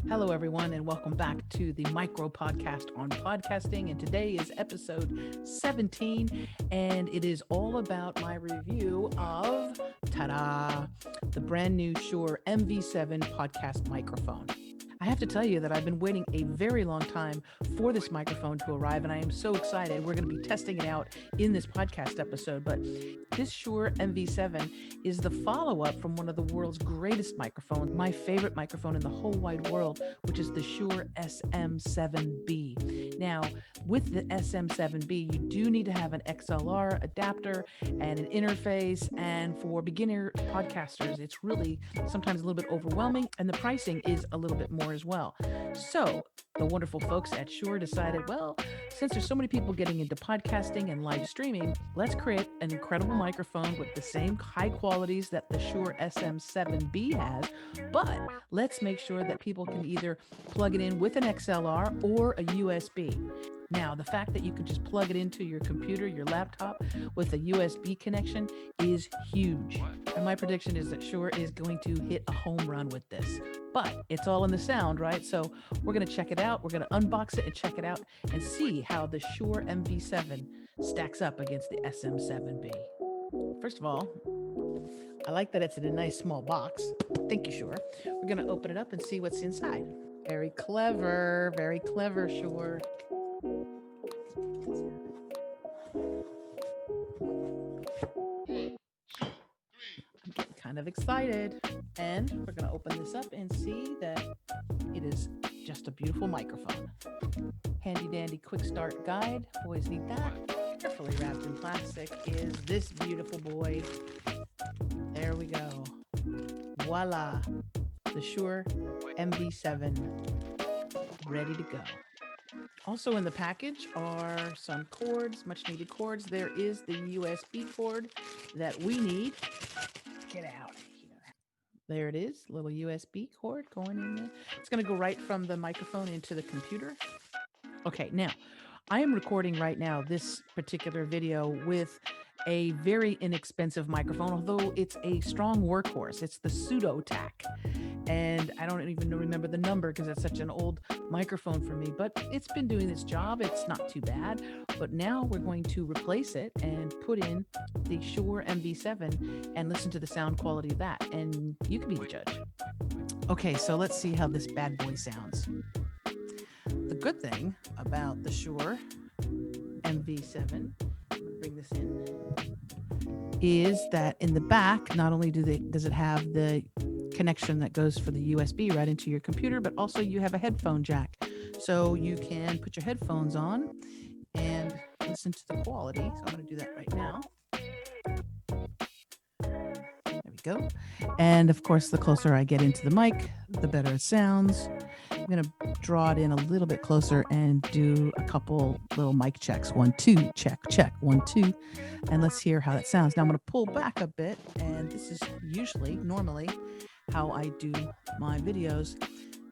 Hello, everyone, and welcome back to the Micro Podcast on podcasting. And today is episode 17, and it is all about my review of, ta-da, the brand new Shure MV7 podcast microphone. I have to tell you that I've been waiting a very long time for this microphone to arrive, and I am so excited. We're going to be testing it out in this podcast episode, but this Shure MV7 is the follow-up from one of the world's greatest microphones, my favorite microphone in the whole wide world, which is the Shure SM7B. Now, with the SM7B, you do need to have an XLR adapter and an interface, and for beginner podcasters, it's really sometimes a little bit overwhelming, and the pricing is a little bit more as well. So the wonderful folks at Shure decided, well, since there's so many people getting into podcasting and live streaming, let's create an incredible microphone with the same high qualities that the Shure SM7B has, but let's make sure that people can either plug it in with an XLR or a USB. Now, the fact that you can just plug it into your computer, your laptop with a USB connection is huge. And my prediction is that Shure is going to hit a home run with this. But it's all in the sound, right? So we're going to check it out. We're going to unbox it and check it out and see how the Shure MV7 stacks up against the SM7B. First of all, I like that it's in a nice small box. Thank you, Shure. We're going to open it up and see what's inside. Very clever, Shure. I'm getting kind of excited. And we're going to open this up and see that it is just a beautiful microphone. Handy dandy quick start guide. Always need that. Carefully wrapped in plastic is this beautiful boy. There we go. Voila. The Shure MV7 ready to go. Also in the package are some cords, much needed cords. There is the USB cord that we need. Get out of here. There it is, little USB cord going in there. It's going to go right from the microphone into the computer. Okay, now I am recording right now this particular video with a very inexpensive microphone, although it's a strong workhorse. It's the Pseudo-Tac. And I don't even remember the number because it's such an old microphone for me, but it's been doing its job. It's not too bad. But now we're going to replace it and put in the Shure MV7 and listen to the sound quality of that. And you can be the judge. Okay, so let's see how this bad boy sounds. The good thing about the Shure MV7, bring this in, is that in the back, not only does it have the connection that goes for the USB right into your computer, but also you have a headphone jack. So you can put your headphones on and listen to the quality. So I'm going to do that right now. There we go. And of course, the closer I get into the mic, the better it sounds. I'm going to draw it in a little bit closer and do a couple little mic checks. 1, 2, check, 1, 2. And let's hear how that sounds. Now I'm going to pull back a bit, and this is normally how I do my videos.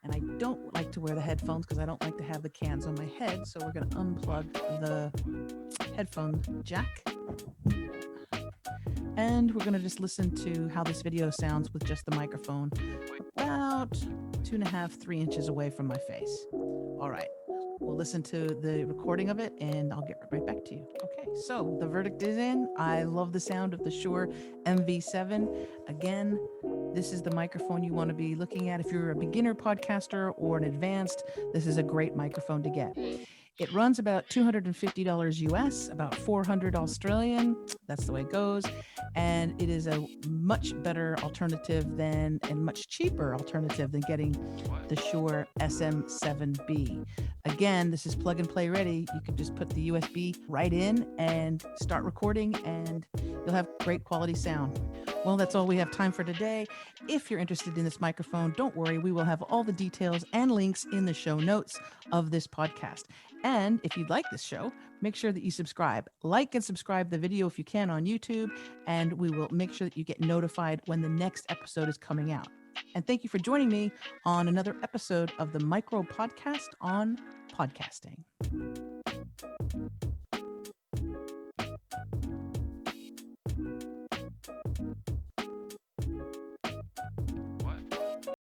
And I don't like to wear the headphones because I don't like to have the cans on my head. So we're going to unplug the headphone jack. And we're going to just listen to how this video sounds with just the microphone about 2.5, 3 inches away from my face. All right, we'll listen to the recording of it and I'll get right back to you. Okay, so the verdict is in. I love the sound of the Shure MV7. Again, this is the microphone you want to be looking at. If you're a beginner podcaster or an advanced, this is a great microphone to get. It runs about $250 US, about 400 Australian. That's the way it goes. And it is a much better alternative and much cheaper alternative than getting the Shure SM7B. Again, this is plug and play ready. You can just put the USB right in and start recording and you'll have great quality sound. Well, that's all we have time for today. If you're interested in this microphone, don't worry. We will have all the details and links in the show notes of this podcast. And if you'd like this show, make sure that you subscribe. Like and subscribe the video if you can on YouTube, and we will make sure that you get notified when the next episode is coming out. And thank you for joining me on another episode of the Micro Podcast on podcasting.